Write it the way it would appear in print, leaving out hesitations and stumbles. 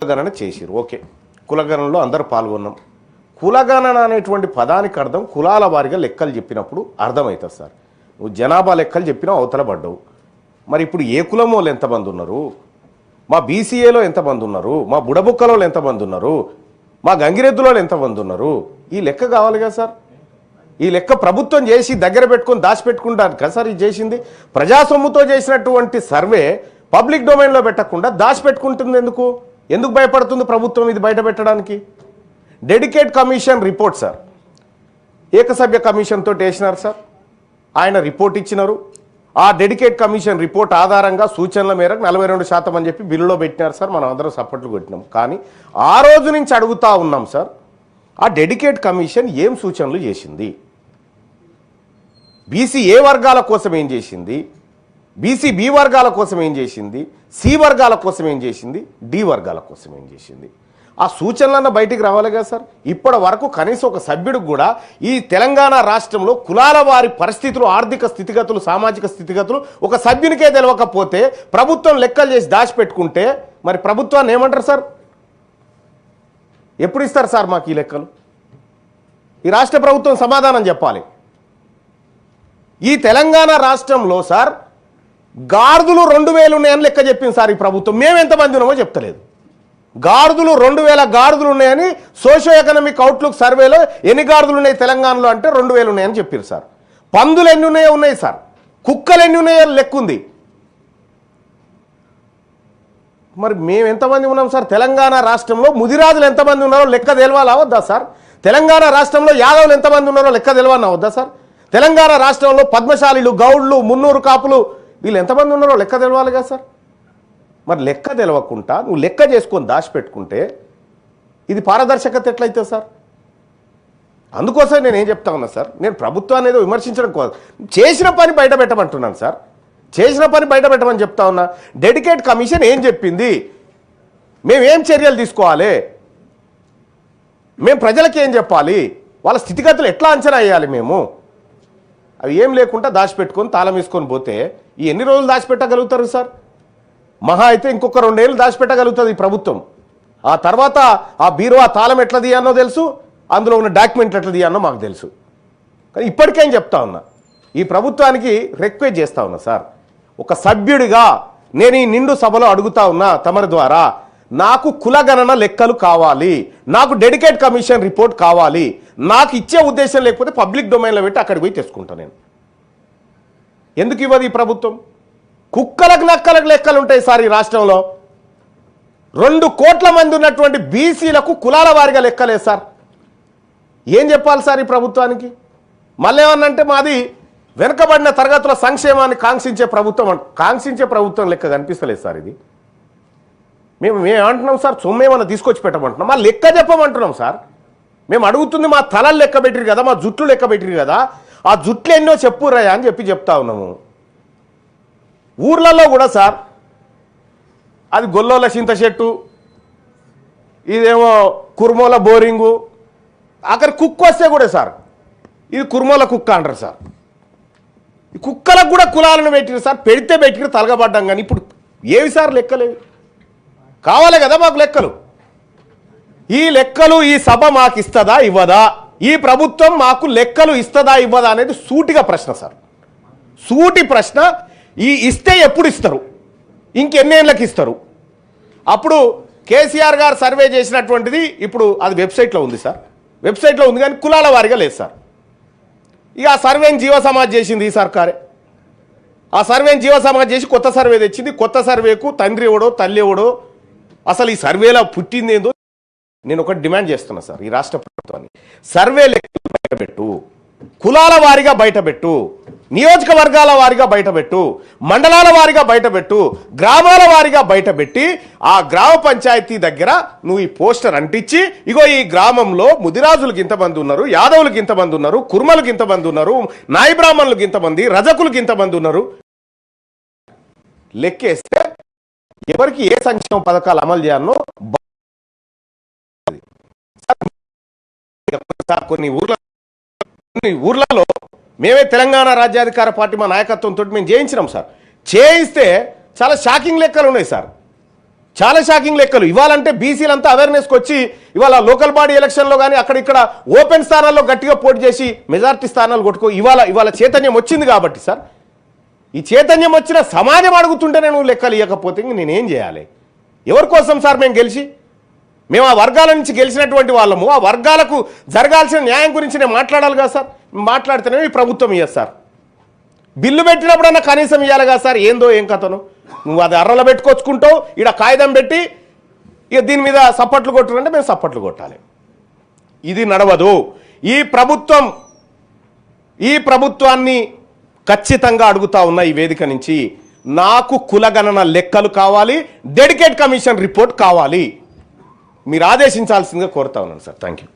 కులగణన చేసిరు. ఓకే, కులగణనలో అందరూ పాల్గొన్నాం. కులగణన అనేటువంటి పదానికి అర్థం కులాల వారిగా లెక్కలు చెప్పినప్పుడు అర్థమవుతుంది సార్. నువ్వు జనాభా లెక్కలు చెప్పినావు, అవతల పడ్డావు. మరి ఇప్పుడు ఏ కులం వాళ్ళు ఎంతమంది ఉన్నారు, మా బీసీఏలో ఎంతమంది ఉన్నారు, మా బుడబుక్కలో ఎంతమంది ఉన్నారు, మా గంగిరెద్దులో ఎంతమంది ఉన్నారు, ఈ లెక్క కావాలి కదా సార్. ఈ లెక్క ప్రభుత్వం చేసి దగ్గర పెట్టుకొని దాచిపెట్టుకుంటారు కదా సార్. ఇది చేసింది ప్రజాసొమ్ముతో చేసినటువంటి సర్వే పబ్లిక్ డొమైన్లో పెట్టకుండా దాచిపెట్టుకుంటుంది. ఎందుకు భయపడుతుంది ప్రభుత్వం ఇది బయట పెట్టడానికి? డెడికేట్ కమిషన్ రిపోర్ట్ సార్, ఏకసభ్య కమిషన్ తోటి వేసినారు సార్. ఆయన రిపోర్ట్ ఇచ్చినారు. ఆ డెడికేట్ కమిషన్ రిపోర్ట్ ఆధారంగా సూచనల మేరకు 42% అని చెప్పి బిల్లులో పెట్టినారు సార్. మనం అందరం సపోర్ట్లు కొట్టినాం. కానీ ఆ రోజు నుంచి అడుగుతా ఉన్నాం సార్, ఆ డెడికేట్ కమిషన్ ఏం సూచనలు చేసింది? బీసీ ఏ వర్గాల కోసం ఏం చేసింది, బీసీ బి వర్గాల కోసం ఏం చేసింది, సి వర్గాల కోసం ఏం చేసింది, డి వర్గాల కోసం ఏం చేసింది? ఆ సూచనలన్న బయటికి రావాలి కదా సార్. ఇప్పటి వరకు కనీసం ఒక సభ్యుడికి కూడా ఈ తెలంగాణ రాష్ట్రంలో కులాల వారి పరిస్థితులు, ఆర్థిక స్థితిగతులు, సామాజిక స్థితిగతులు ఒక సభ్యునికే తెలియకపోతే ప్రభుత్వం లెక్కలు చేసి దాచిపెట్టుకుంటే మరి ప్రభుత్వాన్ని ఏమంటారు సార్? ఎప్పుడు ఇస్తారు సార్ మాకు ఈ లెక్కలు? ఈ రాష్ట్ర ప్రభుత్వం సమాధానం చెప్పాలి. ఈ తెలంగాణ రాష్ట్రంలో సార్ గార్దులు 2000 ఉన్నాయని లెక్క చెప్పింది సార్ ఈ ప్రభుత్వం. మేము ఎంతమంది ఉన్నామో చెప్తలేదు. గార్దులు 2000 గార్దులు ఉన్నాయని సోషియో ఎకనామిక్ అవుట్లుక్ సర్వేలో ఎన్ని గార్దులు ఉన్నాయి తెలంగాణలో అంటే 2000 ఉన్నాయని చెప్పారు సార్. పందులు ఎన్ని ఉన్నాయో ఉన్నాయి సార్, కుక్కలు ఎన్ని ఉన్నాయో లెక్క ఉంది. మరి మేము ఎంతమంది ఉన్నాం సార్? తెలంగాణ రాష్ట్రంలో ముదిరాజులు ఎంతమంది ఉన్నారో లెక్క తెలవాలా వద్దా సార్? తెలంగాణ రాష్ట్రంలో యాదవులు ఎంతమంది ఉన్నారో లెక్క తెలవాలన్నా వద్దా సార్? తెలంగాణ రాష్ట్రంలో పద్మశాలీలు, గౌడ్లు, మున్నూరు కాపులు వీళ్ళు ఎంతమంది ఉన్నారో లెక్క తెలవాలి కదా సార్. మరి లెక్క తెలవకుండా నువ్వు లెక్క చేసుకొని దాచిపెట్టుకుంటే ఇది పారదర్శకత ఎట్లయితే సార్? అందుకోసం నేను ఏం చెప్తా ఉన్నా సార్, నేను ప్రభుత్వాన్ని ఏదో విమర్శించడం కోసం చేసిన పని బయట పెట్టమంటున్నాను సార్. చేసిన పని బయట పెట్టమని చెప్తా ఉన్నా. డెడికేట్ కమిషన్ ఏం చెప్పింది, మేమేం చర్యలు తీసుకోవాలి, మేము ప్రజలకి ఏం చెప్పాలి, వాళ్ళ స్థితిగతులు ఎట్లా అంచనా వేయాలి, మేము అవి ఏం లేకుండా దాచిపెట్టుకొని తాళం వేసుకొని పోతే ఈ ఎన్ని రోజులు దాచిపెట్టగలుగుతారు సార్? మహా అయితే ఇంకొక 2 ఏళ్ళు దాచిపెట్టగలుగుతుంది ఈ ప్రభుత్వం. ఆ తర్వాత ఆ బీరువా తాళం ఎట్లా తీయానో తెలుసు, అందులో ఉన్న డాక్యుమెంట్లు ఎట్లా తీయానో మాకు తెలుసు. కానీ ఇప్పటికేం చెప్తా ఉన్నా, ఈ ప్రభుత్వానికి రిక్వెస్ట్ చేస్తా ఉన్నా సార్, ఒక సభ్యుడిగా నేను ఈ నిండు సభలో అడుగుతా ఉన్నా తమరి ద్వారా, నాకు కులగణన లెక్కలు కావాలి, నాకు డెడికేట్ కమిషన్ రిపోర్ట్ కావాలి. నాకు ఇచ్చే ఉద్దేశం లేకపోతే పబ్లిక్ డొమైన్లో పెట్టి అక్కడికి పోయి తెచ్చుకుంటా. నేను ఎందుకు ఇవ్వదు ఈ ప్రభుత్వం? కుక్కలకు నక్కలకు లెక్కలు ఉంటాయి సార్ ఈ రాష్ట్రంలో. 2 కోట్ల మంది ఉన్నటువంటి బీసీలకు కులాల వారిగా లెక్కలేదు సార్. ఏం చెప్పాలి సార్ ఈ ప్రభుత్వానికి? మళ్ళీ ఏమన్నంటే మాది వెనుకబడిన తరగతుల సంక్షేమాన్ని కాంక్షించే ప్రభుత్వం లెక్క కనిపిస్తలేదు సార్. ఇది మేము అంటున్నాం సార్, సొమ్మేమన్నా తీసుకొచ్చి పెట్టమంటున్నాం, మా లెక్క చెప్పమంటున్నాం సార్. మేము అడుగుతుంది మా తలలు లెక్క పెట్టిరు కదా, మా జుట్లు లెక్క పెట్టిరు కదా, ఆ జుట్లు ఎన్నో చెప్పురాయా అని చెప్తా ఉన్నాము. ఊర్లలో కూడా సార్ అది గొల్లోల చింత చెట్టు, ఇదేమో కుర్మోల బోరింగు, అక్కడ కుక్క వస్తే కూడా సార్ ఇది కుర్మోల కుక్క అంటారు సార్. ఈ కుక్కలకు కూడా కులాలను పెట్టిరు సార్, పెడితే పెట్టిరు తలగబడ్డాం. కానీ ఇప్పుడు ఏవి సార్ లెక్కలేవి? కావాలి కదా మాకు లెక్కలు. ఈ లెక్కలు ఈ సభ మాకు ఇస్తుందా ఇవ్వదా, ఈ ప్రభుత్వం మాకు లెక్కలు ఇస్తుందా ఇవ్వదా అనేది సూటిగా ప్రశ్న సార్. సూటి ప్రశ్న. ఈ ఇస్తే ఎప్పుడు ఇస్తారు, ఇంకెన్నేళ్ళకి ఇస్తారు? అప్పుడు కేసీఆర్ గారు సర్వే చేసినటువంటిది ఇప్పుడు అది వెబ్సైట్లో ఉంది సార్, వెబ్సైట్లో ఉంది కానీ కులాల వారిగా లేదు సార్. ఇక ఆ సర్వేని జీవ సమాజ్ చేసింది ఈ సర్కారే. ఆ సర్వేని జీవ సమాజ్ చేసి కొత్త సర్వే తెచ్చింది. కొత్త సర్వేకు తండ్రి ఎవడో తల్లి ఎవడో అసలు ఈ సర్వేలో పుట్టిందేందో నేను ఒకటి డిమాండ్ చేస్తున్నా సార్ ఈ రాష్ట్ర ప్రభుత్వాన్ని. సర్వే లెక్కలు బయటపెట్టు, కులాల వారిగా బయటపెట్టు, నియోజకవర్గాల వారిగా బయటపెట్టు, మండలాల వారిగా బయటపెట్టు, గ్రామాల వారిగా బయటపెట్టి ఆ గ్రామ పంచాయతీ దగ్గర నువ్వు ఈ పోస్టర్ అంటించి, ఇగో ఈ గ్రామంలో ముదిరాజులకు ఇంతమంది ఉన్నారు, యాదవులకు ఇంతమంది ఉన్నారు, కుర్మలకు ఇంతమంది ఉన్నారు, నాయి బ్రాహ్మణులకు ఇంతమంది, రజకులకు ఇంతమంది ఉన్నారు లెక్కేస్తే ఎవరికి ఏ సంక్షేమ పథకాలు అమలు చేయాలనో కొన్ని ఊర్లలో మేమే తెలంగాణ రాజ్యాధికార పార్టీ మా నాయకత్వంతో మేము చేయించినాం సార్. చేయిస్తే చాలా షాకింగ్ లెక్కలు ఉన్నాయి సార్. చాలా షాకింగ్ లెక్కలు. ఇవాళంటే బీసీలంతా అవేర్నెస్కి వచ్చి ఇవాళ లోకల్ బాడీ ఎలక్షన్లో కానీ అక్కడిక్కడ ఓపెన్ స్థానాల్లో గట్టిగా పోటీ చేసి మెజారిటీ స్థానాలు కొట్టుకో ఇవాళ చైతన్యం వచ్చింది కాబట్టి సార్, ఈ చైతన్యం వచ్చిన సమాజం అడుగుతుంటేనే నువ్వు లెక్కలు ఇవ్వకపోతే ఇంక నేనేం చేయాలి? ఎవరి కోసం సార్ మేము గెలిచి? మేము ఆ వర్గాల నుంచి గెలిచినటువంటి వాళ్ళము, ఆ వర్గాలకు జరగాల్సిన న్యాయం గురించి నేను మాట్లాడాలి కదా సార్. మాట్లాడితేనే ఈ ప్రభుత్వం ఇయ్యదు సార్. బిల్లు పెట్టినప్పుడన్నా కనీసం ఇవ్వాలి కదా సార్. ఏందో ఏం కథను నువ్వు అది అర్రలో పెట్టుకొచ్చుకుంటావు, ఈడ కాగితం పెట్టి ఇక దీని మీద సప్పట్లు కొట్టాలంటే మేము సప్పట్లు కొట్టాలి. ఇది నడవదు. ఈ ప్రభుత్వాన్ని ఖచ్చితంగా అడుగుతా ఉన్న ఈ వేదిక నుంచి, నాకు కులగణన లెక్కలు కావాలి, డెడికేట్ కమిషన్ రిపోర్ట్ కావాలి. మీరు ఆదేశించాల్సిందిగా కోరుతా ఉన్నాను సార్. Thank you.